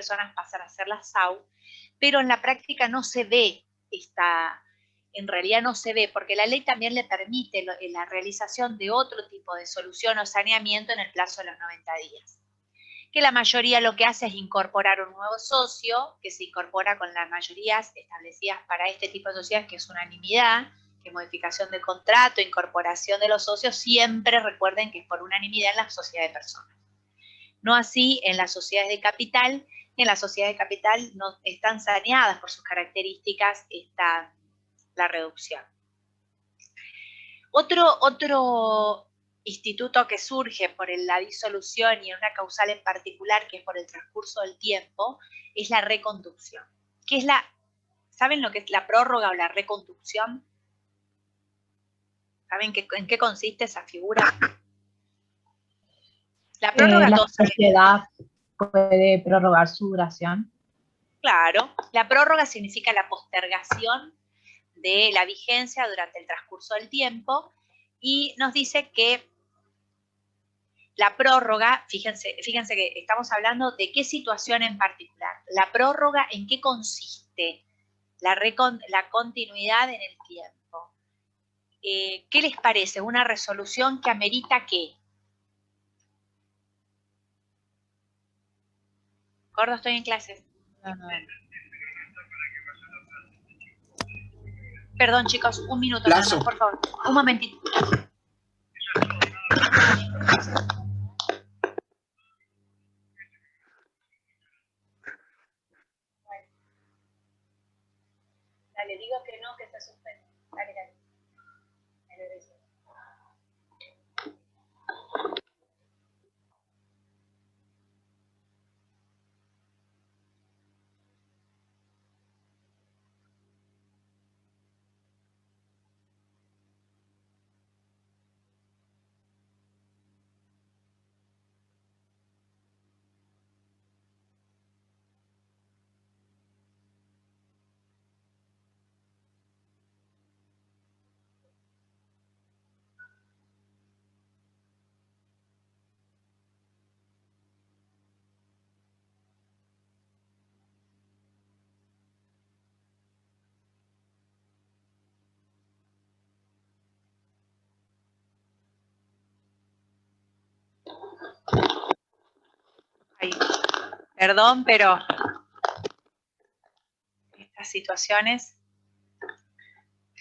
personas pasan a ser las SAU, pero en la práctica no se ve en realidad no se ve, porque la ley también le permite la realización de otro tipo de solución o saneamiento en el plazo de los 90 días. Que la mayoría lo que hace es incorporar un nuevo socio, que se incorpora con las mayorías establecidas para este tipo de sociedades, que es unanimidad, que modificación de contrato, incorporación de los socios, siempre recuerden que es por unanimidad en la sociedad de personas. No así en las sociedades de capital. En las sociedades de capital no están saneadas por sus características la reducción. Otro instituto que surge por la disolución y en una causal en particular, que es por el transcurso del tiempo, es la reconducción. ¿Saben lo que es la prórroga o la reconducción? ¿Saben en qué consiste esa figura? La prórroga, la sociedad puede prorrogar su duración. Claro, la prórroga significa la postergación de la vigencia durante el transcurso del tiempo, y nos dice que la prórroga, fíjense que estamos hablando de qué situación en particular. La prórroga, ¿en qué consiste? La continuidad en el tiempo. ¿Qué les parece? ¿Una resolución que amerita qué? Gordo, estoy en clase. Perdón, chicos, un minuto, Plazo. por favor. Un momentito. Dale, digo que no, que está suspenso. Dale, dale. Ay, perdón, pero estas situaciones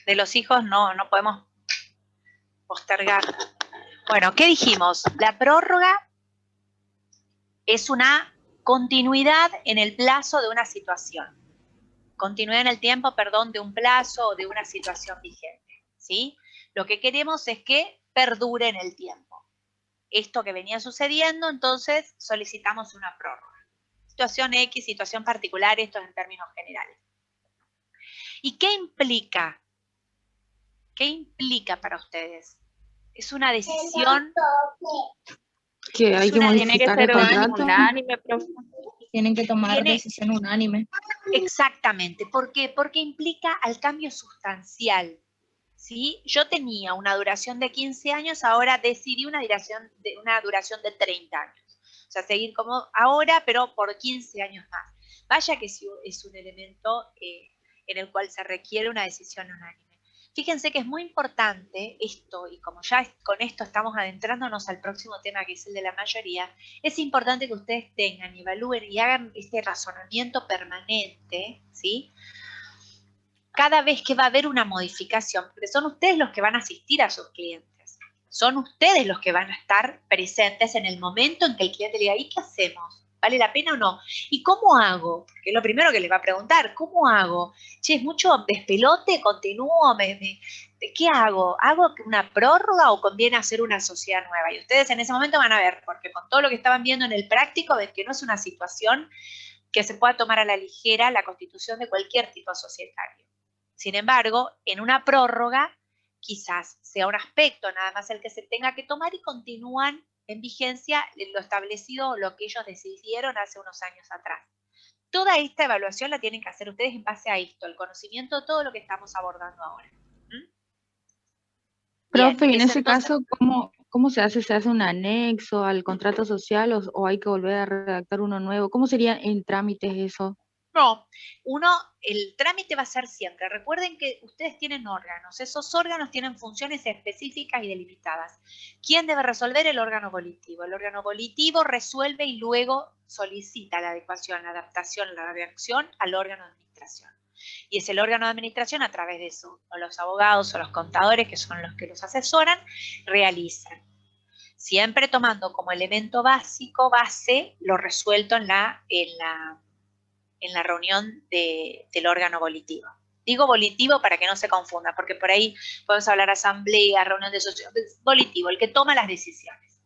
de los hijos no podemos postergar. Bueno, ¿qué dijimos? La prórroga es una continuidad en el plazo de una situación. Continuidad en el tiempo, perdón, de un plazo o de una situación vigente, ¿sí? Lo que queremos es que perdure en el tiempo. Esto que venía sucediendo, entonces solicitamos una prórroga. Situación X, situación particular, esto es en términos generales. ¿Y qué implica? ¿Qué implica para ustedes? Es una decisión... Que hay que modificar el contrato. Unánime, tienen que tomar decisión unánime. Exactamente. ¿Por qué? Porque implica al cambio sustancial. ¿Sí? Yo tenía una duración de 15 años, ahora decidí una duración de 30 años. O sea, seguir como ahora, pero por 15 años más. Vaya que es un elemento en el cual se requiere una decisión unánime. Fíjense que es muy importante esto, y como ya con esto estamos adentrándonos al próximo tema, que es el de la mayoría, es importante que ustedes tengan y evalúen y hagan este razonamiento permanente, ¿sí? Cada vez que va a haber una modificación, porque son ustedes los que van a asistir a sus clientes, son ustedes los que van a estar presentes en el momento en que el cliente le diga, ¿y qué hacemos? ¿Vale la pena o no? ¿Y cómo hago? Que es lo primero que les va a preguntar, ¿cómo hago? Che, ¿es mucho despelote? ¿Continúo? ¿Qué hago? ¿Hago una prórroga o conviene hacer una sociedad nueva? Y ustedes en ese momento van a ver, porque con todo lo que estaban viendo en el práctico, ven que no es una situación que se pueda tomar a la ligera la constitución de cualquier tipo societario. Sin embargo, en una prórroga, quizás sea un aspecto nada más el que se tenga que tomar y continúan en vigencia lo establecido o lo que ellos decidieron hace unos años atrás. Toda esta evaluación la tienen que hacer ustedes en base a esto, el conocimiento de todo lo que estamos abordando ahora. Profe, y en ese caso, ¿cómo se hace? ¿Se hace un anexo al contrato social o hay que volver a redactar uno nuevo? ¿Cómo sería en trámites eso? No, el trámite va a ser siempre. Recuerden que ustedes tienen órganos. Esos órganos tienen funciones específicas y delimitadas. ¿Quién debe resolver? El órgano volitivo. El órgano volitivo resuelve y luego solicita la adecuación, la adaptación, la reacción al órgano de administración. Y es el órgano de administración a través de eso, o los abogados o los contadores, que son los que los asesoran, realizan. Siempre tomando como elemento básico, base, lo resuelto en la reunión del órgano volitivo. Digo volitivo para que no se confunda, porque por ahí podemos hablar asamblea, reunión de socios, volitivo, el que toma las decisiones.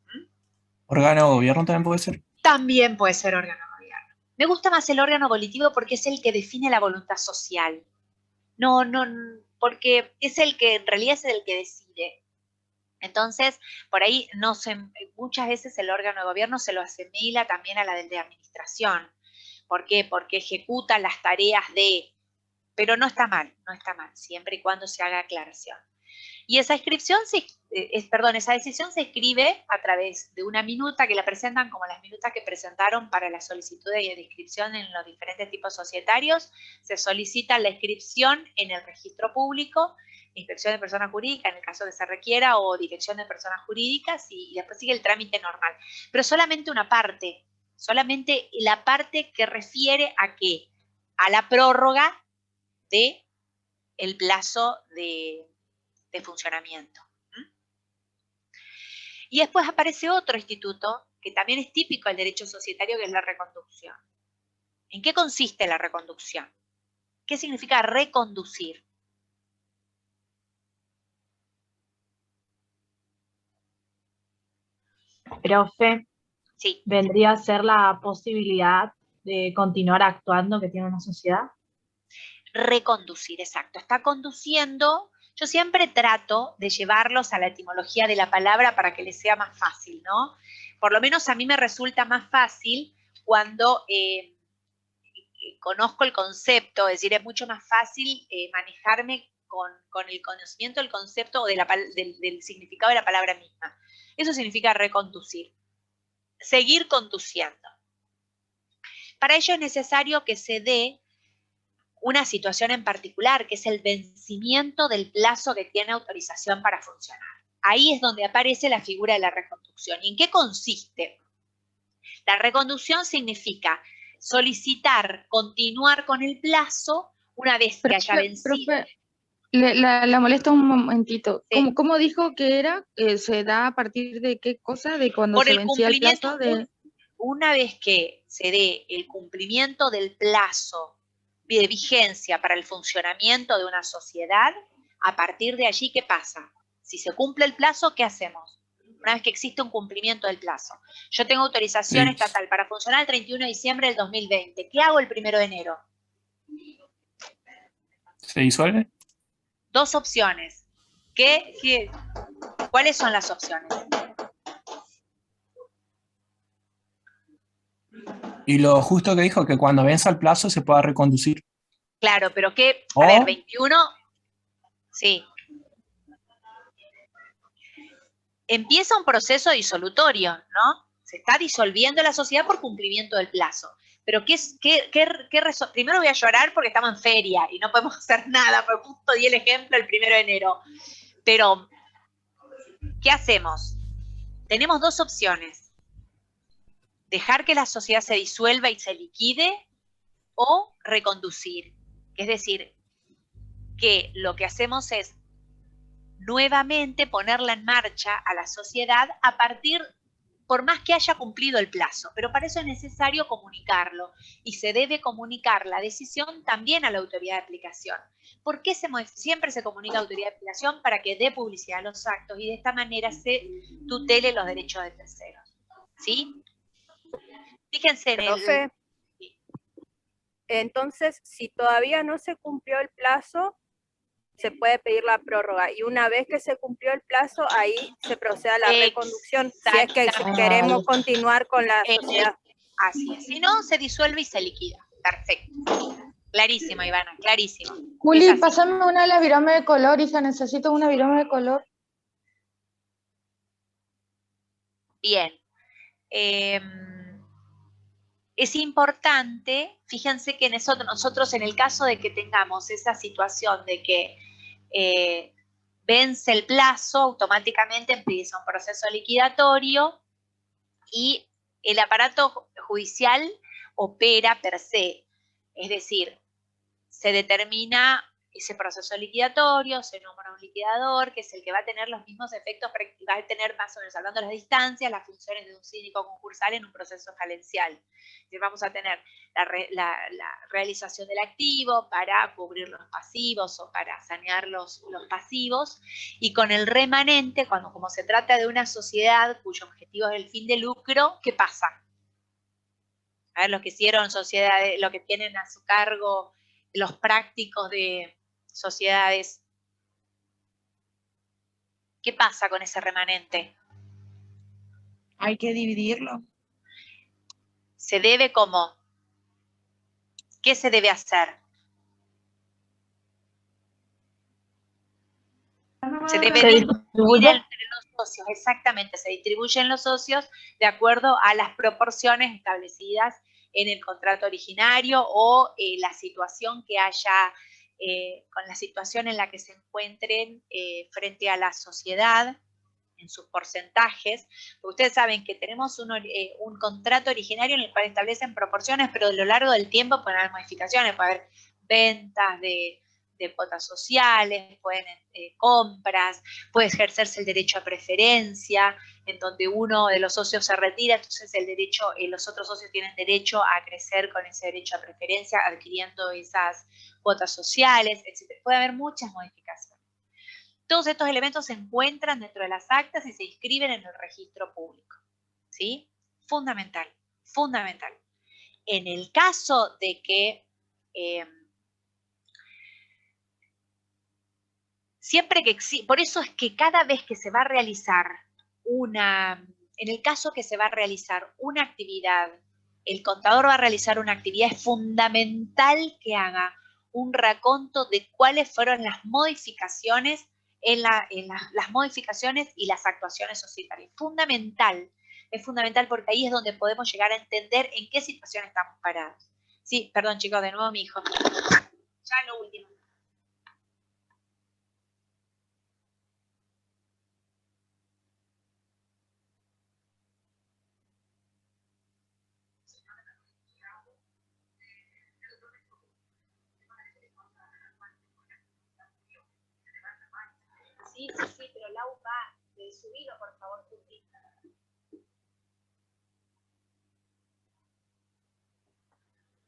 ¿Órgano de gobierno también puede ser? También puede ser órgano de gobierno. Me gusta más el órgano volitivo porque es el que define la voluntad social. No, porque es el que en realidad es el que decide. Entonces, por ahí muchas veces el órgano de gobierno se lo asimila también a la de administración. ¿Por qué? Porque ejecuta las tareas pero no está mal, siempre y cuando se haga aclaración. Y esa esa decisión se escribe a través de una minuta que la presentan como las minutas que presentaron para la solicitud de inscripción en los diferentes tipos societarios. Se solicita la inscripción en el registro público, inspección de personas jurídicas en el caso que se requiera, o dirección de personas jurídicas, y después sigue el trámite normal. Pero solamente una parte. Solamente la parte que refiere ¿a qué? A la prórroga del plazo de funcionamiento. Y después aparece otro instituto que también es típico del derecho societario, que es la reconducción. ¿En qué consiste la reconducción? ¿Qué significa reconducir? Profe, Sí. ¿vendría a ser la posibilidad de continuar actuando que tiene una sociedad? Reconducir, exacto. Está conduciendo. Yo siempre trato de llevarlos a la etimología de la palabra para que les sea más fácil, ¿no? Por lo menos a mí me resulta más fácil cuando conozco el concepto, es decir, es mucho más fácil manejarme con el conocimiento del concepto o del significado de la palabra misma. Eso significa reconducir. Seguir conduciendo. Para ello es necesario que se dé una situación en particular, que es el vencimiento del plazo que tiene autorización para funcionar. Ahí es donde aparece la figura de la reconducción. ¿Y en qué consiste? La reconducción significa solicitar continuar con el plazo una vez que haya vencido. Profe, la molesta un momentito. Sí. ¿Cómo dijo que era? ¿Se da a partir de qué cosa? ¿De cuando Por se el vencía el plazo? Una vez que se dé el cumplimiento del plazo de vigencia para el funcionamiento de una sociedad, a partir de allí, ¿qué pasa? Si se cumple el plazo, ¿qué hacemos? Una vez que existe un cumplimiento del plazo. Yo tengo autorización estatal para funcionar el 31 de diciembre del 2020. ¿Qué hago el 1 de enero? ¿Se disuelve? Dos opciones. ¿Cuáles son las opciones? Y lo justo que dijo, que cuando venza el plazo se pueda reconducir. Claro, pero ¿qué? A ver, 21, sí. Empieza un proceso disolutorio, ¿no? Se está disolviendo la sociedad por cumplimiento del plazo. Pero primero voy a llorar porque estamos en feria y no podemos hacer nada, porque justo di el ejemplo el 1 de enero. Pero, ¿qué hacemos? Tenemos dos opciones. Dejar que la sociedad se disuelva y se liquide, o reconducir. Es decir, que lo que hacemos es nuevamente ponerla en marcha a la sociedad a partir, por más que haya cumplido el plazo, pero para eso es necesario comunicarlo, y se debe comunicar la decisión también a la autoridad de aplicación. ¿Por qué siempre se comunica a la autoridad de aplicación? Para que dé publicidad a los actos y de esta manera se tutele los derechos de terceros. ¿Sí? Fíjense en Profe, entonces, si todavía no se cumplió el plazo, se puede pedir la prórroga. Y una vez que se cumplió el plazo, ahí se procede a la reconducción. Si es que queremos continuar con la sociedad. Así es. Si no, se disuelve y se liquida. Perfecto. Clarísimo, Ivana, clarísimo. Juli, pásame una de las viromes de color, hija. Necesito una virome de color. Bien. Es importante, fíjense que nosotros en el caso de que tengamos esa situación de que vence el plazo, automáticamente empieza un proceso liquidatorio y el aparato judicial opera per se. Es decir, se determina ese proceso liquidatorio, se nombra un liquidador, que es el que va a tener los mismos efectos, va a tener más o menos, hablando de las distancias, las funciones de un síndico concursal en un proceso gerencial. Vamos a tener la realización del activo para cubrir los pasivos o para sanear los pasivos, y con el remanente, como se trata de una sociedad cuyo objetivo es el fin de lucro, ¿qué pasa? A ver, los que hicieron sociedades, los que tienen a su cargo los prácticos de sociedades, ¿qué pasa con ese remanente? Hay que dividirlo. ¿Se debe cómo? ¿Qué se debe hacer? Se debe distribuir entre los socios, exactamente, se distribuyen los socios de acuerdo a las proporciones establecidas en el contrato originario o la situación que haya, con la situación en la que se encuentren frente a la sociedad en sus porcentajes. Ustedes saben que tenemos un contrato originario en el cual establecen proporciones, pero a lo largo del tiempo pueden haber modificaciones, puede haber ventas de cuotas sociales, pueden compras, puede ejercerse el derecho a preferencia, en donde uno de los socios se retira, entonces los otros socios tienen derecho a crecer con ese derecho a preferencia, adquiriendo esas cuotas sociales, etc. Puede haber muchas modificaciones. Todos estos elementos se encuentran dentro de las actas y se inscriben en el registro público. ¿Sí? Fundamental, fundamental. En el caso de que por eso es que cada vez que se va a realizar en el caso que se va a realizar una actividad, el contador va a realizar una actividad, es fundamental que haga un raconto de cuáles fueron las modificaciones las modificaciones y las actuaciones societarias. Es fundamental porque ahí es donde podemos llegar a entender en qué situación estamos parados. Sí, perdón chicos, de nuevo mi hijo. Ya lo último. Sí, pero Lau va, subilo por favor, Tuti.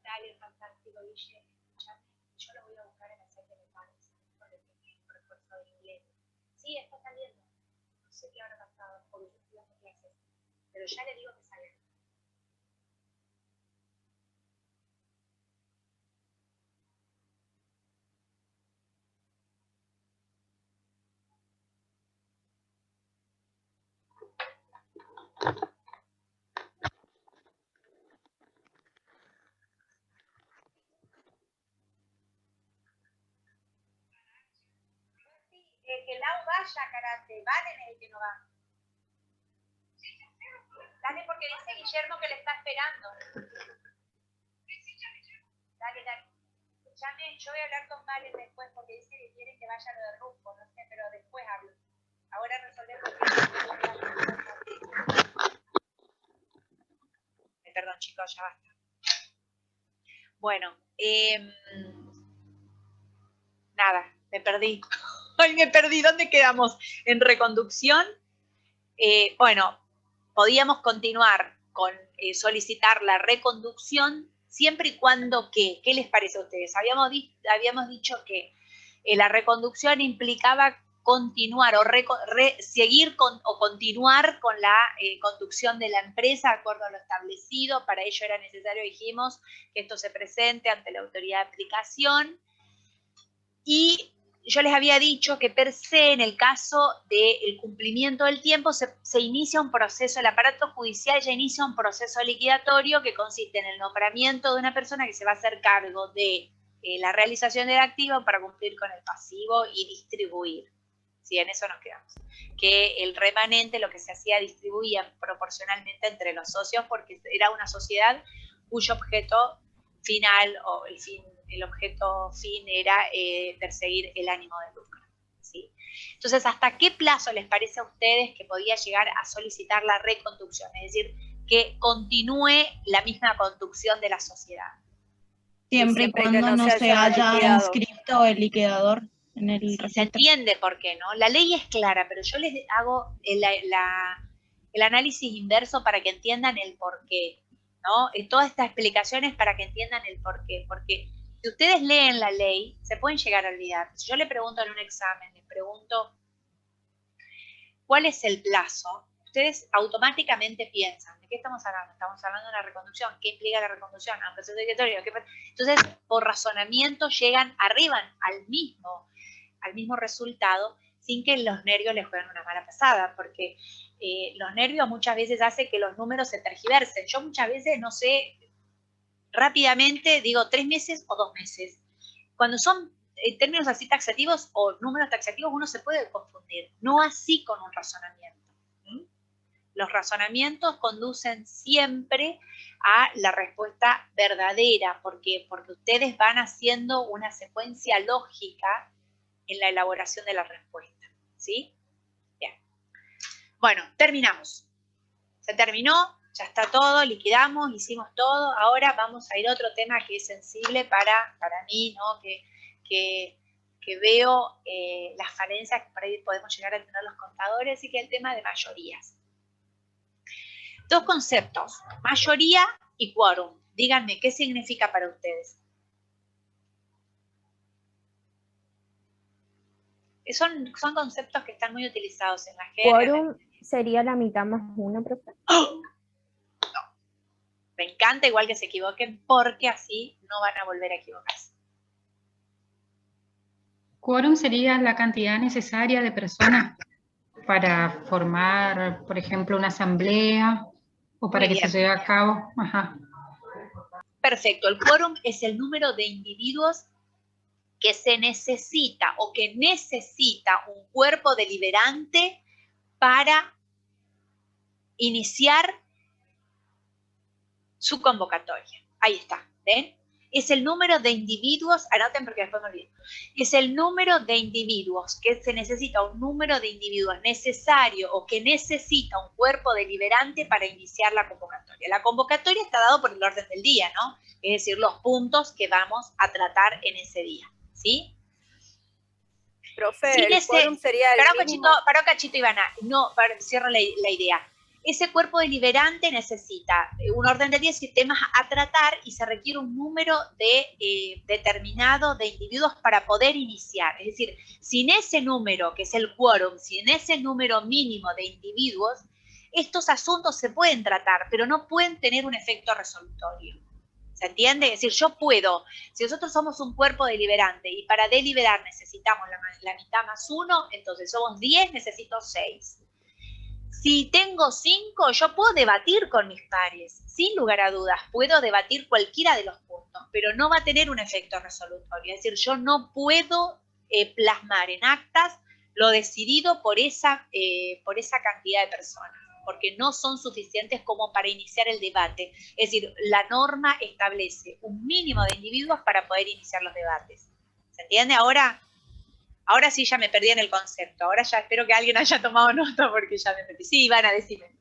Dale, fantástico, Guille, escuchame, yo lo voy a buscar en el site de Paris, porque tiene un refuerzo de inglés. Sí, está saliendo. No sé qué habrá pasado, porque yo estoy dando clases, pero ya le digo que salga. Que Lau vaya a karate, Valen es el que no va. Dale, porque dice Guillermo que le está esperando. Dale. Escuchame, yo voy a hablar con Valen después porque dice que quieren que vaya a lo de rumbo, no sé, pero después hablo. Ahora resolvemos. Perdón, chicos, ya basta. Bueno, nada, me perdí. Ay, me perdí, ¿dónde quedamos? En reconducción. Bueno, podíamos continuar con solicitar la reconducción siempre y cuando ¿qué les parece a ustedes? Habíamos dicho que la reconducción implicaba continuar o continuar con la conducción de la empresa de acuerdo a lo establecido. Para ello era necesario, dijimos, que esto se presente ante la autoridad de aplicación. Y yo les había dicho que per se, en el caso del cumplimiento del tiempo, se inicia un proceso, el aparato judicial ya inicia un proceso liquidatorio que consiste en el nombramiento de una persona que se va a hacer cargo de la realización del activo para cumplir con el pasivo y distribuir. Sí, en eso nos quedamos. Que el remanente lo que se hacía distribuía proporcionalmente entre los socios porque era una sociedad cuyo objeto final o el objeto fin era perseguir el ánimo de lucro. ¿Sí? Entonces, ¿hasta qué plazo les parece a ustedes que podía llegar a solicitar la reconducción? Es decir, que continúe la misma conducción de la sociedad. Siempre y cuando no se haya inscrito el liquidador en el registro. Se entiende por qué, ¿no? La ley es clara, pero yo les hago el análisis inverso para que entiendan el por qué, ¿no? Todas estas explicaciones para que entiendan el por qué. Porque si ustedes leen la ley, se pueden llegar a olvidar. Si yo le pregunto en un examen, les pregunto, ¿cuál es el plazo? Ustedes automáticamente piensan, ¿de qué estamos hablando? Estamos hablando de una reconducción. ¿Qué implica la reconducción? ¿A un proceso obligatorio? Entonces, por razonamiento llegan, arriban al mismo resultado sin que los nervios les jueguen una mala pasada, porque los nervios muchas veces hacen que los números se tergiversen. Yo muchas veces, no sé, rápidamente digo 3 meses o 2 meses. Cuando son términos así taxativos o números taxativos, uno se puede confundir. No así con un razonamiento. Los razonamientos conducen siempre a la respuesta verdadera, porque ustedes van haciendo una secuencia lógica en la elaboración de la respuesta. ¿Sí? Bien. Bueno, terminamos. Se terminó, ya está todo, liquidamos, hicimos todo. Ahora vamos a ir a otro tema que es sensible para mí, ¿no? Que veo las falencias que por ahí podemos llegar a tener los contadores, y que es el tema de mayorías. 2 conceptos, mayoría y quórum. Díganme, ¿qué significa para ustedes? Son conceptos que están muy utilizados en la gente. Quórum sería la mitad más 1, profe. ¡Oh! No. Me encanta igual que se equivoquen, porque así no van a volver a equivocarse. Quórum sería la cantidad necesaria de personas para formar, por ejemplo, una asamblea o para que se lleve a cabo. Ajá. Perfecto, el quórum es el número de individuos que se necesita o que necesita un cuerpo deliberante para iniciar su convocatoria. Ahí está, ¿ven? Es el número de individuos, anoten porque después me olvido, es el número de individuos que se necesita, un número de individuos necesario o que necesita un cuerpo deliberante para iniciar la convocatoria. La convocatoria está dado por el orden del día, ¿no? Es decir, los puntos que vamos a tratar en ese día, ¿sí? Profe, el quórum sería el mínimo. Pará un cachito, Ivana, no, cierro la idea. Ese cuerpo deliberante necesita un orden de 10 temas a tratar y se requiere un número determinado de individuos para poder iniciar. Es decir, sin ese número, que es el quórum, sin ese número mínimo de individuos, estos asuntos se pueden tratar, pero no pueden tener un efecto resolutorio. ¿Se entiende? Es decir, yo puedo, si nosotros somos un cuerpo deliberante y para deliberar necesitamos la mitad más 1, entonces somos 10, necesito 6. Si tengo 5, yo puedo debatir con mis pares, sin lugar a dudas, puedo debatir cualquiera de los puntos, pero no va a tener un efecto resolutorio. Es decir, yo no puedo plasmar en actas lo decidido por esa cantidad de personas, porque no son suficientes como para iniciar el debate. Es decir, la norma establece un mínimo de individuos para poder iniciar los debates. ¿Se entiende? Ahora sí ya me perdí en el concepto. Ahora ya espero que alguien haya tomado nota porque ya me perdí. Sí, Ivana, decime.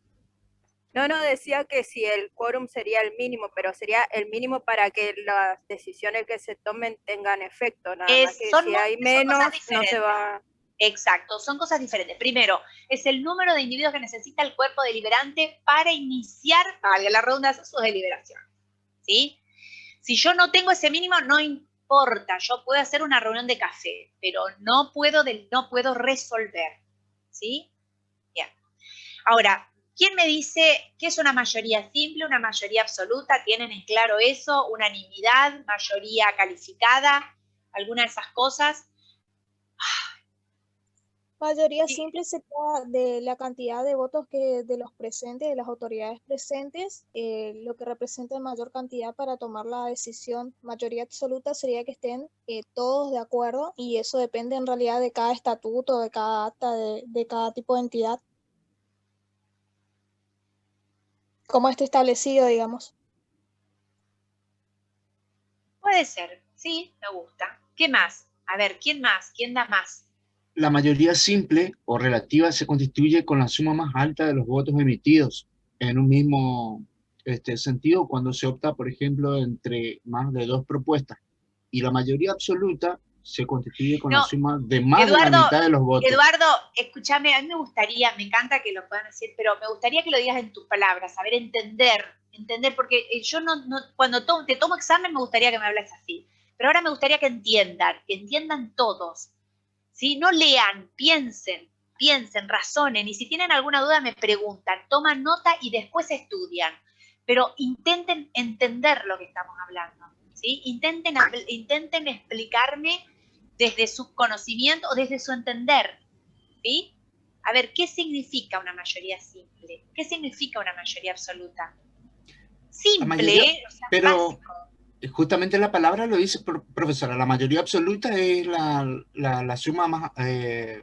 No, decía que si el quórum sería el mínimo, pero sería el mínimo para que las decisiones que se tomen tengan efecto. Nada más que si hay menos, no se va... Exacto, son cosas diferentes. Primero, es el número de individuos que necesita el cuerpo deliberante para iniciar, valga la redundancia, su deliberación. ¿Sí? Si yo no tengo ese mínimo, no importa, yo puedo hacer una reunión de café, pero no puedo resolver. ¿Sí? Bien. Ahora, ¿quién me dice qué es una mayoría simple, una mayoría absoluta? ¿Tienen en claro eso? ¿Unanimidad, mayoría calificada? ¿Alguna de esas cosas? Mayoría Sí. simple se trata de la cantidad de votos que de los presentes, de las autoridades presentes, lo que representa mayor cantidad para tomar la decisión. Mayoría absoluta sería que estén todos de acuerdo y eso depende en realidad de cada estatuto, de cada acta, de cada tipo de entidad. Cómo esté establecido, digamos. Puede ser, sí, me gusta. ¿Qué más? A ver, ¿quién más? ¿Quién da más? La mayoría simple o relativa se constituye con la suma más alta de los votos emitidos en un mismo sentido cuando se opta, por ejemplo, entre más de dos propuestas. Y la mayoría absoluta se constituye con la suma de más de la mitad de los votos. Eduardo, escúchame, a mí me gustaría, me encanta que lo puedan decir, pero me gustaría que lo digas en tus palabras, saber entender, porque yo cuando te tomo examen me gustaría que me hables así, pero ahora me gustaría que entiendan todos. ¿Sí? No lean, piensen, razonen, y si tienen alguna duda me preguntan, toman nota y después estudian, pero intenten entender lo que estamos hablando, ¿sí? Intenten explicarme desde su conocimiento o desde su entender, ¿sí? A ver, ¿qué significa una mayoría simple? ¿Qué significa una mayoría absoluta? Simple, mayoría, o sea, pero básico. Justamente la palabra lo dice, profesora, la mayoría absoluta es la suma más de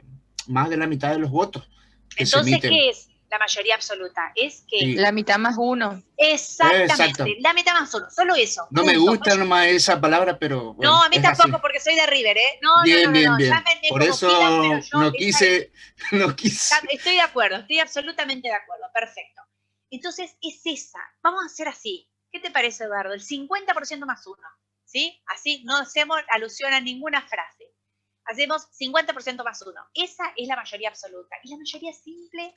la mitad de los votos que Entonces, se emiten. ¿qué es la mayoría absoluta? Es que... Sí. La mitad más uno. Exactamente, Exacto. La mitad más uno, solo eso. No me gusta nomás esa palabra, pero bueno, no, a mí tampoco, así. porque soy de River, ¿eh? No, bien. llámenme Por como eso quieran, pero yo no quise. Estoy de acuerdo, estoy absolutamente de acuerdo, perfecto. Entonces, es esa. Vamos a hacer así. ¿Qué te parece, Eduardo? El 50% más uno, ¿sí? Así no hacemos alusión a ninguna frase. Hacemos 50% más uno. Esa es la mayoría absoluta. Y la mayoría simple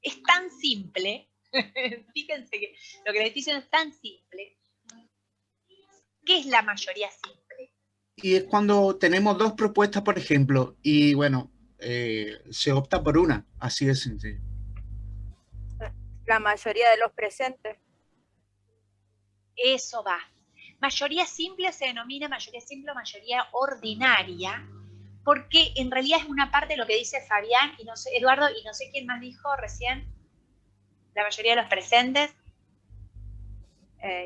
es tan simple. Fíjense que lo que les estoy diciendo es tan simple. ¿Qué es la mayoría simple? Y es cuando tenemos dos propuestas, por ejemplo, y bueno, se opta por una, así de sencillo. La mayoría de los presentes. Eso va. Mayoría simple se denomina mayoría simple o mayoría ordinaria, porque en realidad es una parte de lo que dice Fabián, y no sé, Eduardo, y no sé quién más dijo recién, la mayoría de los presentes.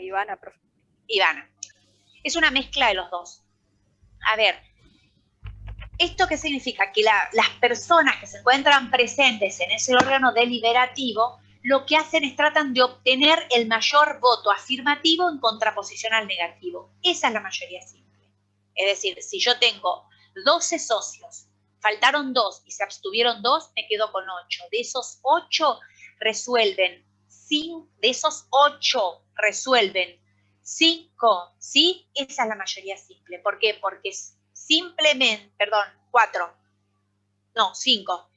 Ivana, profe. Ivana. Es una mezcla de los dos. A ver, ¿esto qué significa? Que las personas que se encuentran presentes en ese órgano deliberativo, lo que hacen es tratan de obtener el mayor voto afirmativo en contraposición al negativo. Esa es la mayoría simple. Es decir, si yo tengo 12 socios, faltaron 2 y se abstuvieron 2, me quedo con 8. De esos 8 resuelven 5, de esos 8 resuelven 5, ¿sí? Esa es la mayoría simple. ¿Por qué? Porque simplemente, 5,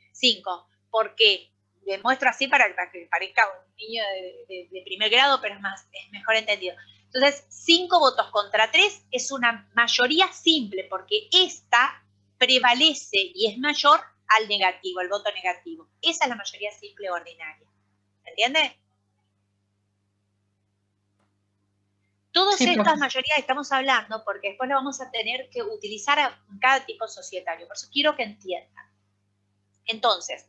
porque le muestro así para que parezca un niño de primer grado, pero es mejor entendido. Entonces, 5 votos contra 3 es una mayoría simple, porque esta prevalece y es mayor al negativo, al voto negativo. Esa es la mayoría simple ordinaria. ¿Se entiende? Todas estas mayorías estamos hablando porque después lo vamos a tener que utilizar en cada tipo societario. Por eso quiero que entiendan. Entonces,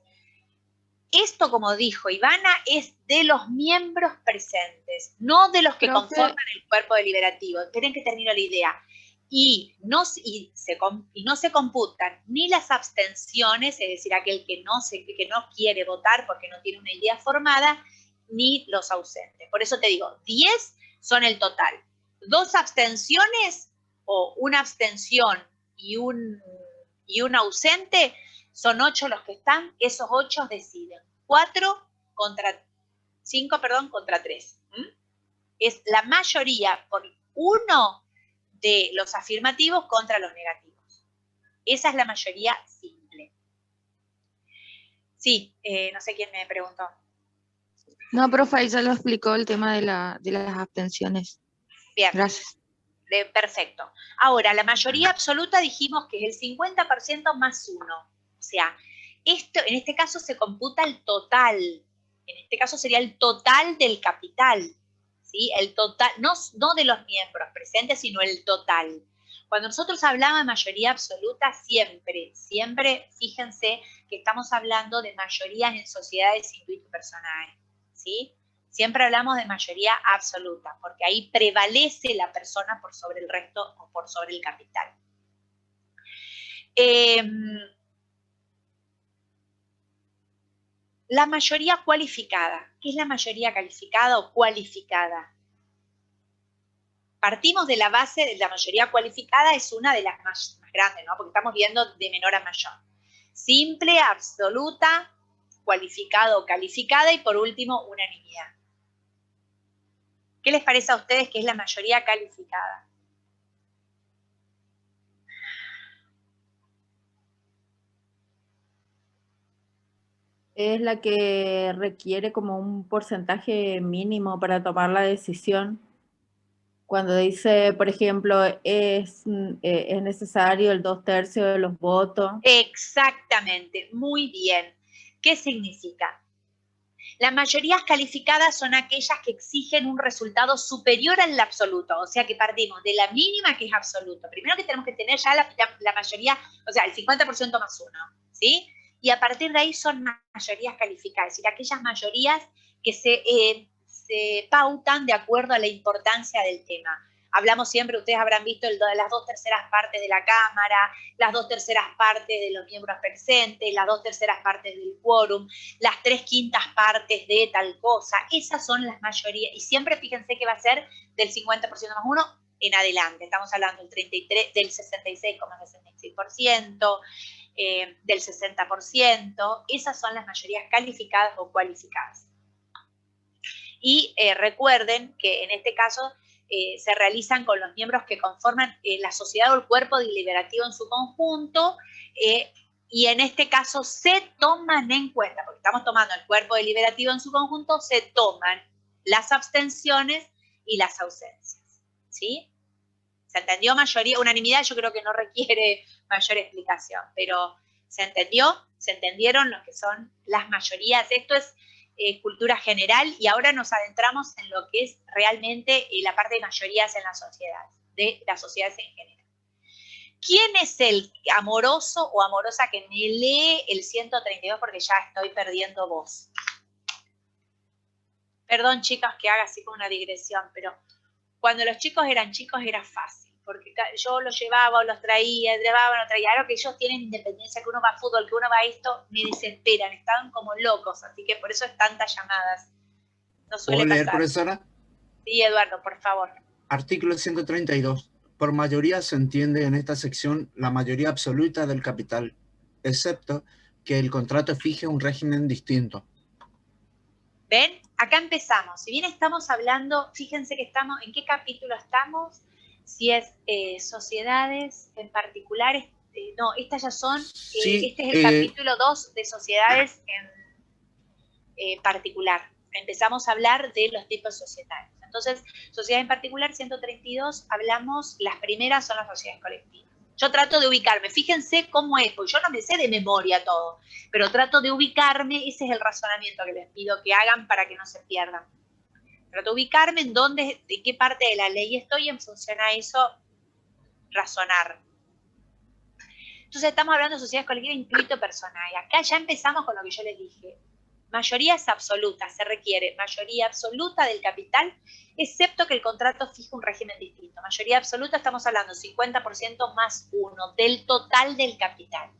esto, como dijo Ivana, es de los miembros presentes, no de los que conforman el cuerpo deliberativo. Esperen que termine la idea. Y no se computan ni las abstenciones, es decir, aquel que no quiere votar porque no tiene una idea formada, ni los ausentes. Por eso te digo, 10 son el total. 2 abstenciones o una abstención y un ausente son 8 los que están, esos 8 deciden. 5 contra 3. Es la mayoría por 1 de los afirmativos contra los negativos. Esa es la mayoría simple. Sí, no sé quién me preguntó. No, profe, ahí ya lo explicó el tema de las abstenciones. Bien. Gracias. Perfecto. Ahora, la mayoría absoluta dijimos que es el 50% más 1. O sea, en este caso se computa el total. En este caso sería el total del capital. ¿Sí? El total, no de los miembros presentes, sino el total. Cuando nosotros hablamos de mayoría absoluta, siempre fíjense que estamos hablando de mayorías en sociedades intuito-personales, ¿sí? Siempre hablamos de mayoría absoluta, porque ahí prevalece la persona por sobre el resto o por sobre el capital. La mayoría cualificada. ¿Qué es la mayoría calificada o cualificada? Partimos de la base de la mayoría cualificada, es una de las más grandes, ¿no? Porque estamos viendo de menor a mayor. Simple, absoluta, cualificado o calificada y por último, unanimidad. ¿Qué les parece a ustedes que es la mayoría calificada? Es la que requiere como un porcentaje mínimo para tomar la decisión. Cuando dice, por ejemplo, es necesario el 2/3 de los votos. Exactamente, muy bien. ¿Qué significa? Las mayorías calificadas son aquellas que exigen un resultado superior al absoluto, o sea que partimos de la mínima que es absoluto. Primero que tenemos que tener ya la mayoría, o sea, el 50% más uno, ¿sí? Y a partir de ahí son mayorías calificadas, es decir, aquellas mayorías que se pautan de acuerdo a la importancia del tema. Hablamos siempre, ustedes habrán visto las 2/3 partes de la Cámara, las 2/3 partes de los miembros presentes, las 2/3 partes del quórum, las 3/5 partes de tal cosa. Esas son las mayorías. Y siempre fíjense que va a ser del 50% más uno en adelante. Estamos hablando del 66,66%, del 60%. Esas son las mayorías calificadas o cualificadas. Y recuerden que en este caso se realizan con los miembros que conforman la sociedad o el cuerpo deliberativo en su conjunto, y en este caso se toman en cuenta, porque estamos tomando el cuerpo deliberativo en su conjunto, se toman las abstenciones y las ausencias, ¿sí? ¿Se entendió? Mayoría, unanimidad yo creo que no requiere mayor explicación, pero ¿se entendió? ¿Se entendieron lo que son las mayorías? Esto es cultura general, y ahora nos adentramos en lo que es realmente la parte de mayorías en las sociedades, de las sociedades en general. ¿Quién es el amoroso o amorosa que me lee el 132 porque ya estoy perdiendo voz? Perdón, chicas, que haga así como una digresión, pero cuando los chicos eran chicos era fácil, porque yo los llevaba o los traía, ahora que ellos tienen independencia, que uno va a fútbol, que uno va a esto, me desesperan, estaban como locos, así que por eso es tantas llamadas. No suele ¿Puedo leer, pasar. profesora? Sí, Eduardo, por favor. Artículo 132. Por mayoría se entiende en esta sección la mayoría absoluta del capital, excepto que el contrato fije un régimen distinto. ¿Ven? Acá empezamos. Si bien estamos hablando, fíjense que estamos, ¿en qué capítulo estamos? Si es sociedades en particulares, no, estas ya son, Sí, este es el capítulo 2 de sociedades en particular. Empezamos a hablar de los tipos societarios. Entonces, sociedades en particular, 132, hablamos, las primeras son las sociedades colectivas. Yo trato de ubicarme, fíjense cómo es, porque yo no me sé de memoria todo, pero trato de ubicarme, ese es el razonamiento que les pido que hagan para que no se pierdan. Trato de ubicarme en dónde, de qué parte de la ley estoy, y en función a eso, razonar. Entonces estamos hablando de sociedades colectivas intuito personal, y acá ya empezamos con lo que yo les dije. Mayorías absolutas, se requiere mayoría absoluta del capital, excepto que el contrato fije un régimen distinto. Mayoría absoluta estamos hablando 50% más 1 del total del capital.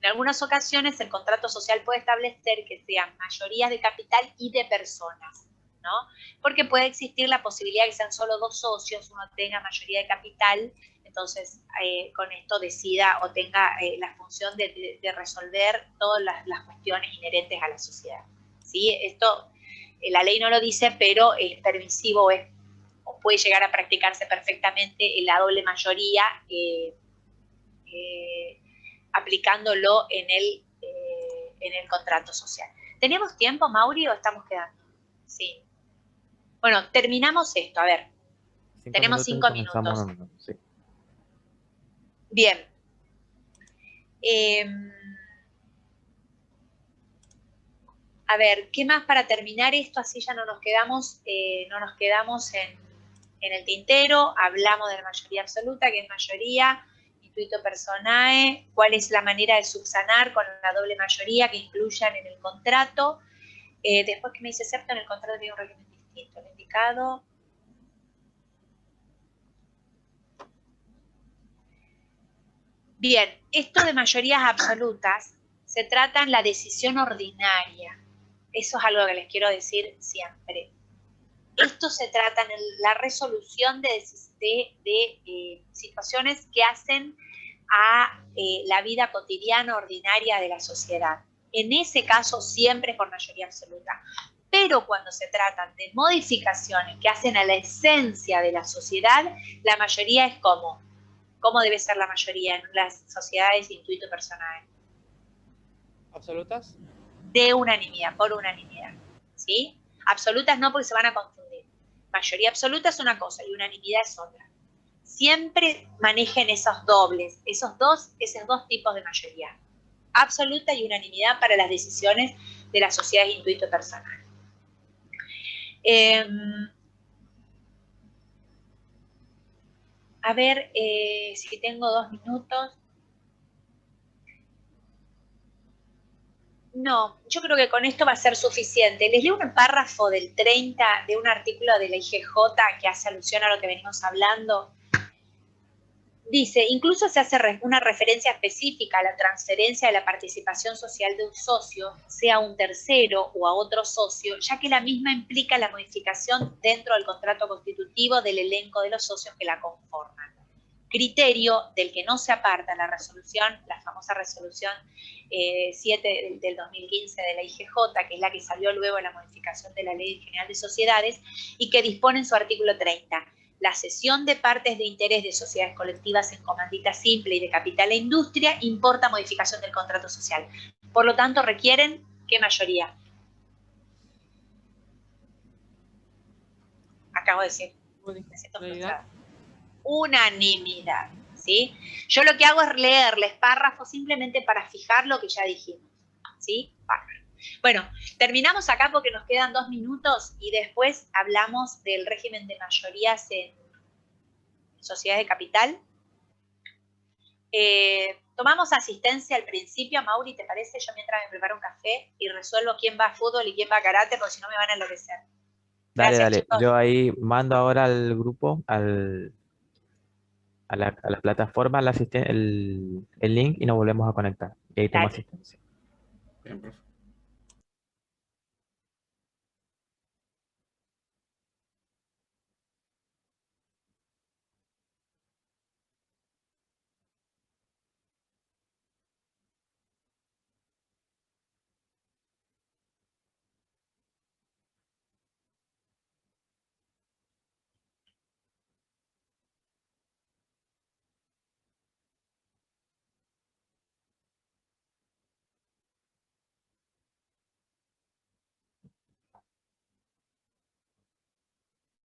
En algunas ocasiones el contrato social puede establecer que sean mayorías de capital y de personas, ¿no? Porque puede existir la posibilidad de que sean solo dos socios, uno tenga mayoría de capital, entonces con esto decida o tenga la función de resolver todas las cuestiones inherentes a la sociedad. ¿Sí? Esto, la ley no lo dice, pero es permisivo, o puede llegar a practicarse perfectamente la doble mayoría aplicándolo en el contrato social. ¿Tenemos tiempo, Mauri, o estamos quedando? Sí. Bueno, terminamos esto, a ver. Tenemos 5 minutos. Sí. Bien. A ver, ¿qué más para terminar esto? Así ya no nos quedamos en en el tintero, hablamos de la mayoría absoluta, que es mayoría, intuito personae, cuál es la manera de subsanar con la doble mayoría que incluyan en el contrato. Después que me dice excepto en el contrato tiene un régimen distinto, el indicado. Bien, esto de mayorías absolutas se trata en la decisión ordinaria. Eso es algo que les quiero decir siempre. Esto se trata en la resolución de situaciones que hacen a la vida cotidiana ordinaria de la sociedad. En ese caso siempre es por mayoría absoluta. Pero cuando se tratan de modificaciones que hacen a la esencia de la sociedad, la mayoría es ¿cómo? ¿Cómo debe ser la mayoría en las sociedades de intuito personal? ¿Absolutas? De unanimidad, por unanimidad. ¿Sí? Absolutas no, porque se van a confundir. Mayoría absoluta es una cosa y unanimidad es otra. Siempre manejen esos dobles, esos dos tipos de mayoría. Absoluta y unanimidad para las decisiones de las sociedades de intuito personal. A ver si tengo 2 minutos. No, yo creo que con esto va a ser suficiente. Les leo un párrafo del 30 de un artículo de la IGJ que hace alusión a lo que venimos hablando. Dice, incluso se hace una referencia específica a la transferencia de la participación social de un socio, sea un tercero o a otro socio, ya que la misma implica la modificación dentro del contrato constitutivo del elenco de los socios que la conforman. Criterio del que no se aparta la resolución, la famosa resolución 7 del 2015 de la IGJ, que es la que salió luego de la modificación de la Ley General de Sociedades y que dispone en su artículo 30. La cesión de partes de interés de sociedades colectivas en comandita simple y de capital e industria importa modificación del contrato social. Por lo tanto, requieren, ¿qué mayoría? Acabo de decir. Unanimidad, ¿sí? Yo lo que hago es leerles párrafos simplemente para fijar lo que ya dijimos, ¿sí? Párrafo. Bueno, terminamos acá porque nos quedan 2 minutos y después hablamos del régimen de mayorías en sociedades de capital. Tomamos asistencia al principio, Mauri, ¿te parece? Yo mientras me preparo un café y resuelvo quién va a fútbol y quién va a karate, porque si no me van a enloquecer. Dale, Gracias, dale. chicos. Yo ahí mando ahora al grupo, a la plataforma, el link y nos volvemos a conectar. Y ahí tomo Dale. asistencia. Bien, profe.